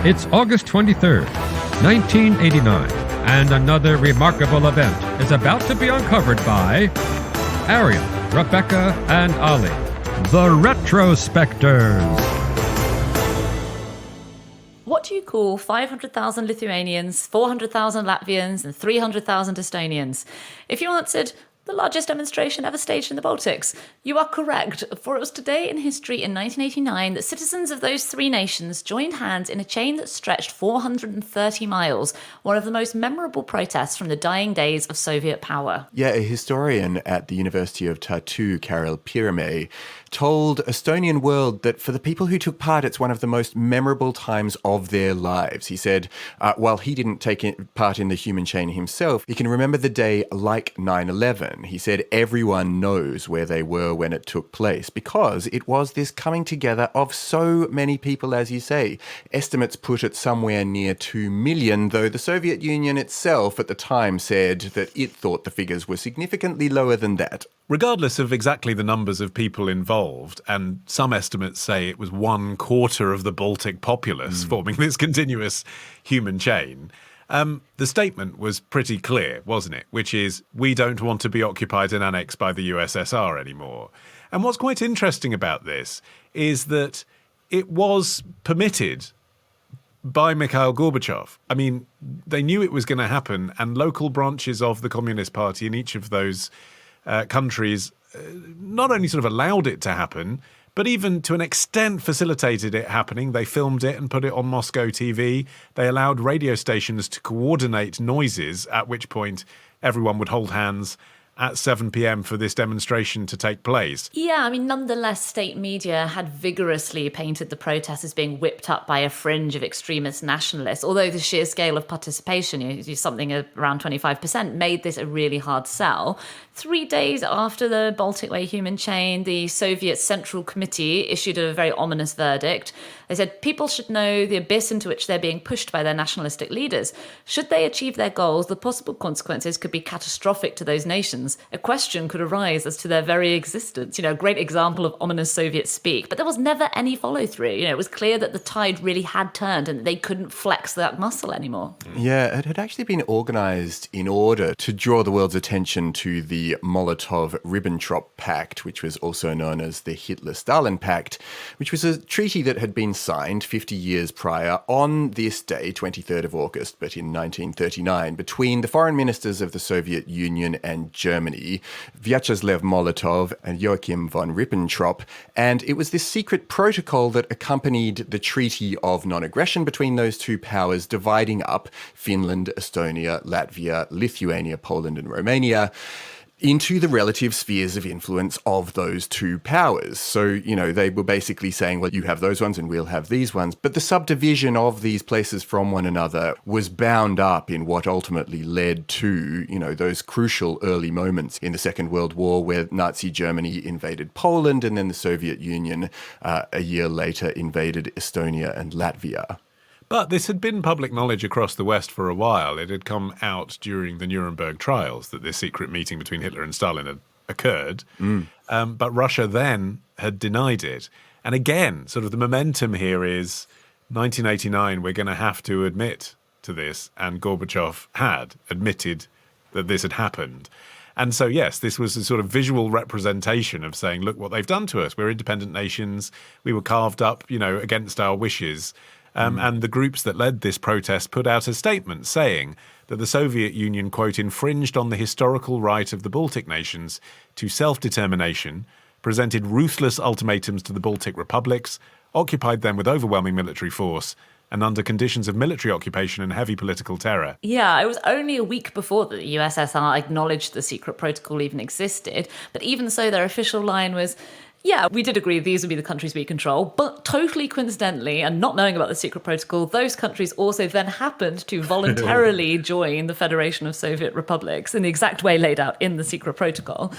It's August 23rd, 1989, and another remarkable event is about to be uncovered by Arion, Rebecca, and Olly, the Retrospectors. What do you call 500,000 Lithuanians, 400,000 Latvians, and 300,000 Estonians? If you answered, the largest demonstration ever staged in the Baltics, you are correct, for it was today in history in 1989 that citizens of those three nations joined hands in a chain that stretched 430 miles, one of the most memorable protests from the dying days of Soviet power. Yeah, a historian at the University of Tartu, Karel Pirame, told Estonian World that for the people who took part, it's one of the most memorable times of their lives. He said, while he didn't take part in the human chain himself, he can remember the day like 9/11. He said everyone knows where they were when it took place because it was this coming together of so many people, as you say. Estimates put it somewhere near 2 million, though the Soviet Union itself at the time said that it thought the figures were significantly lower than that. Regardless of exactly the numbers of people involved, and some estimates say it was 1/4 of the Baltic populace forming this continuous human chain, the statement was pretty clear, wasn't it? Which is, we don't want to be occupied and annexed by the USSR anymore. And what's quite interesting about this is that it was permitted by Mikhail Gorbachev. I mean, they knew it was going to happen, and local branches of the Communist Party in each of those countries not only sort of allowed it to happen, but even to an extent facilitated it happening. They filmed it and put it on Moscow TV. They allowed radio stations to coordinate noises, at which point everyone would hold hands at 7 p.m. for this demonstration to take place. Yeah, I mean, nonetheless, state media had vigorously painted the protests as being whipped up by a fringe of extremist nationalists, although the sheer scale of participation, something around 25%, made this a really hard sell. 3 days after the Baltic Way human chain, the Soviet Central Committee issued a very ominous verdict. They said people should know the abyss into which they're being pushed by their nationalistic leaders. Should they achieve their goals, the possible consequences could be catastrophic to those nations. A question could arise as to their very existence. A great example of ominous Soviet speak. But there was never any follow-through. It was clear that the tide really had turned and they couldn't flex that muscle anymore. Yeah, it had actually been organised in order to draw the world's attention to the Molotov Ribbentrop Pact, which was also known as the Hitler-Stalin Pact, which was a treaty that had been signed 50 years prior on this day, 23rd of August, but in 1939, between the foreign ministers of the Soviet Union and Germany, Vyacheslav Molotov and Joachim von Ribbentrop, and it was this secret protocol that accompanied the Treaty of Non-Aggression between those two powers, dividing up Finland, Estonia, Latvia, Lithuania, Poland and Romania into the relative spheres of influence of those two powers. So, they were basically saying, well, you have those ones and we'll have these ones. But the subdivision of these places from one another was bound up in what ultimately led to, those crucial early moments in the Second World War where Nazi Germany invaded Poland and then the Soviet Union a year later invaded Estonia and Latvia. But this had been public knowledge across the West for a while. It had come out during the Nuremberg trials that this secret meeting between Hitler and Stalin had occurred. But Russia then had denied it. And again, sort of the momentum here is 1989, we're going to have to admit to this. And Gorbachev had admitted that this had happened. And so, yes, this was a sort of visual representation of saying, look what they've done to us. We're independent nations. We were carved up, against our wishes. And the groups that led this protest put out a statement saying that the Soviet Union, quote, infringed on the historical right of the Baltic nations to self-determination, presented ruthless ultimatums to the Baltic republics, occupied them with overwhelming military force, and under conditions of military occupation and heavy political terror. Yeah, it was only a week before that the USSR acknowledged the secret protocol even existed. But even so, their official line was, yeah, we did agree these would be the countries we control, but totally coincidentally, and not knowing about the secret protocol, those countries also then happened to voluntarily join the Federation of Soviet Republics in the exact way laid out in the secret protocol.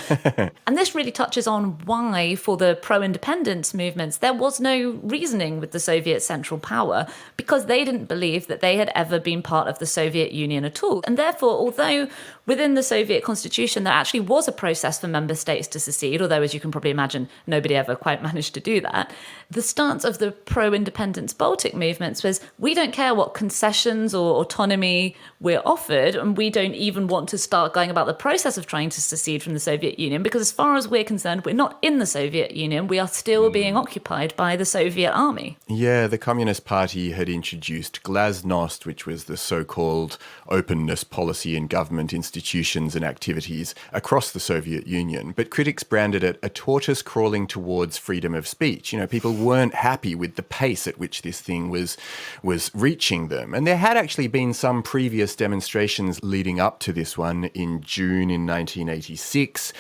And this really touches on why, for the pro-independence movements, there was no reasoning with the Soviet Central Power, because they didn't believe that they had ever been part of the Soviet Union at all. And therefore, although within the Soviet constitution there actually was a process for member states to secede, although, as you can probably imagine, nobody ever quite managed to do that. The stance of the pro-independence Baltic movements was, we don't care what concessions or autonomy we're offered, and we don't even want to start going about the process of trying to secede from the Soviet Union, because as far as we're concerned, we're not in the Soviet Union. We are still being occupied by the Soviet army. Yeah, the Communist Party had introduced glasnost, which was the so-called openness policy in government institutions and activities across the Soviet Union. But critics branded it a tortoise crawling towards freedom of speech. You know, people weren't happy with the pace at which this thing was reaching them. And there had actually been some previous demonstrations leading up to this one. In June in 1986,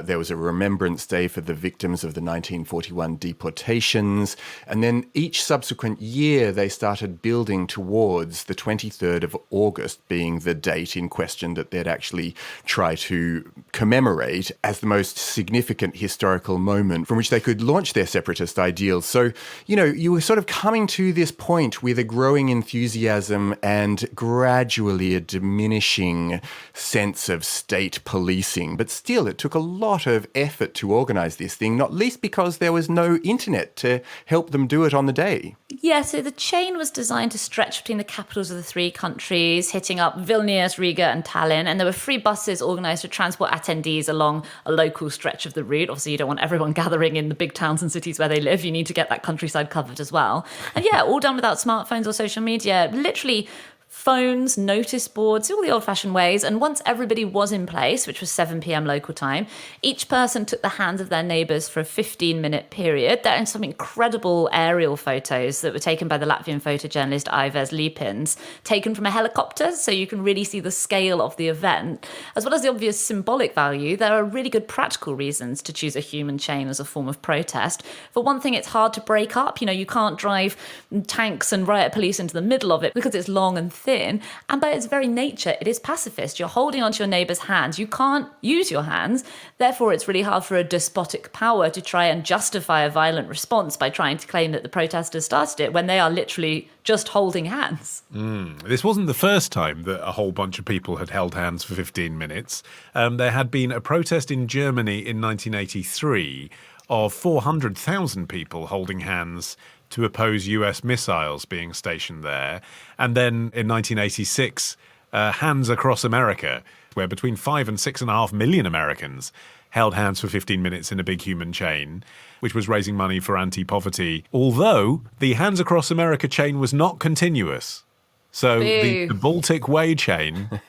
there was a Remembrance Day for the victims of the 1941 deportations. And then each subsequent year, they started building towards the 23rd of August being the date in question that they'd actually try to commemorate as the most significant historical moment from which they could launch their separatist ideals. So, you know, you were sort of coming to this point with a growing enthusiasm and gradually a diminishing sense of state policing. But still, it took a lot of effort to organise this thing, not least because there was no internet to help them do it on the day. Yeah, so the chain was designed to stretch between the capitals of the three countries, hitting up Vilnius, Riga and Tallinn, and there were free buses organised to transport attendees along a local stretch of the route. Obviously, you don't want everyone gathering in the big towns and cities where they live. You need to get that countryside covered as well. And yeah, all done without smartphones or social media. Literally phones, notice boards, all the old-fashioned ways. And once everybody was in place, which was 7 p.m. local time, each person took the hands of their neighbours for a 15-minute period. There are some incredible aerial photos that were taken by the Latvian photojournalist Aivars Līpins, taken from a helicopter, so you can really see the scale of the event. As well as the obvious symbolic value, there are really good practical reasons to choose a human chain as a form of protest. For one thing, it's hard to break up. You know, you can't drive tanks and riot police into the middle of it because it's long and thin, and by its very nature it is pacifist. You're holding onto your neighbour's hands, you can't use your hands, therefore it's really hard for a despotic power to try and justify a violent response by trying to claim that the protesters started it when they are literally just holding hands. This wasn't the first time that a whole bunch of people had held hands for 15 minutes. There had been a protest in Germany in 1983 of 400,000 people holding hands to oppose US missiles being stationed there. And then in 1986, Hands Across America, where between 5 and 6.5 million Americans held hands for 15 minutes in a big human chain, which was raising money for anti-poverty. Although the Hands Across America chain was not continuous. So the Baltic Way chain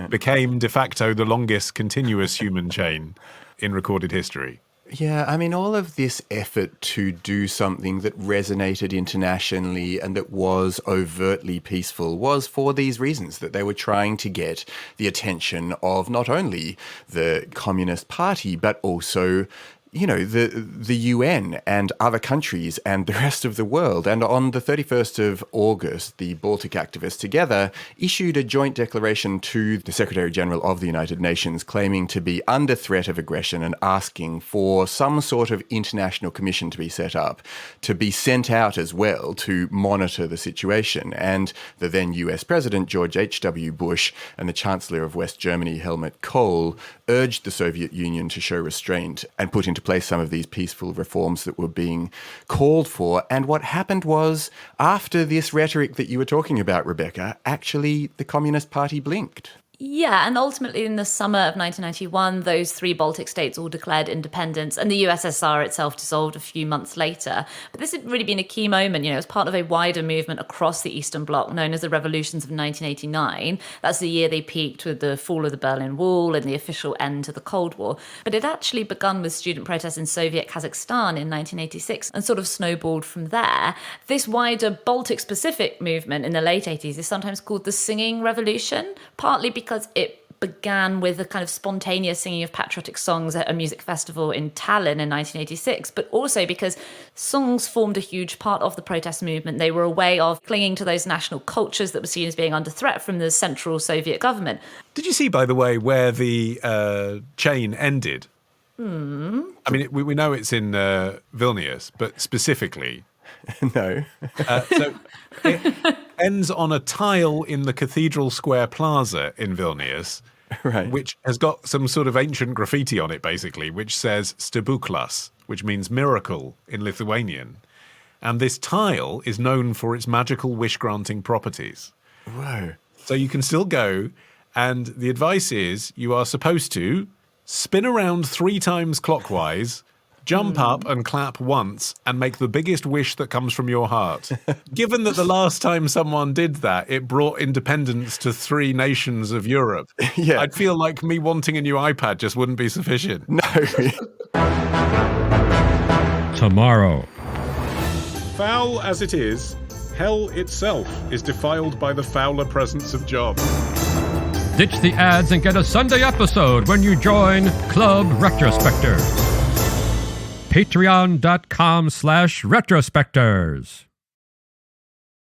became de facto the longest continuous human chain in recorded history. Yeah, I mean, all of this effort to do something that resonated internationally and that was overtly peaceful was for these reasons, that they were trying to get the attention of not only the Communist Party, but also, you know, the UN and other countries and the rest of the world. And on the 31st of August, the Baltic activists together issued a joint declaration to the Secretary-General of the United Nations claiming to be under threat of aggression and asking for some sort of international commission to be set up, to be sent out as well to monitor the situation. And the then US President, George H.W. Bush, and the Chancellor of West Germany, Helmut Kohl, urged the Soviet Union to show restraint and put into place some of these peaceful reforms that were being called for. And what happened was, after this rhetoric that you were talking about, Rebecca, actually the Communist Party blinked. Yeah, and ultimately in the summer of 1991, those three Baltic states all declared independence, and the USSR itself dissolved a few months later. But this had really been a key moment. You know, it was part of a wider movement across the Eastern Bloc known as the Revolutions of 1989. That's the year they peaked with the fall of the Berlin Wall and the official end to the Cold War. But it actually begun with student protests in Soviet Kazakhstan in 1986 and sort of snowballed from there. This wider Baltic-specific movement in the late 80s is sometimes called the Singing Revolution, partly because it began with a kind of spontaneous singing of patriotic songs at a music festival in Tallinn in 1986, but also because songs formed a huge part of the protest movement. They were a way of clinging to those national cultures that were seen as being under threat from the central Soviet government. Did you see, by the way, where the chain ended? I mean, we know it's in Vilnius, but specifically... No. So it ends on a tile in the Cathedral Square Plaza in Vilnius, Right. which has got some sort of ancient graffiti on it, basically, which says Stebuklas, which means miracle in Lithuanian. And this tile is known for its magical wish-granting properties. Whoa. So you can still go, and the advice is you are supposed to spin around 3 times clockwise, jump up and clap once, and make the biggest wish that comes from your heart. Given that the last time someone did that, it brought independence to 3 nations of Europe, Yeah. I'd feel like me wanting a new iPad just wouldn't be sufficient. No. Tomorrow. Foul as it is, hell itself is defiled by the fouler presence of John. Ditch the ads and get a Sunday episode when you join Club Retrospectors. Patreon.com/Retrospectors.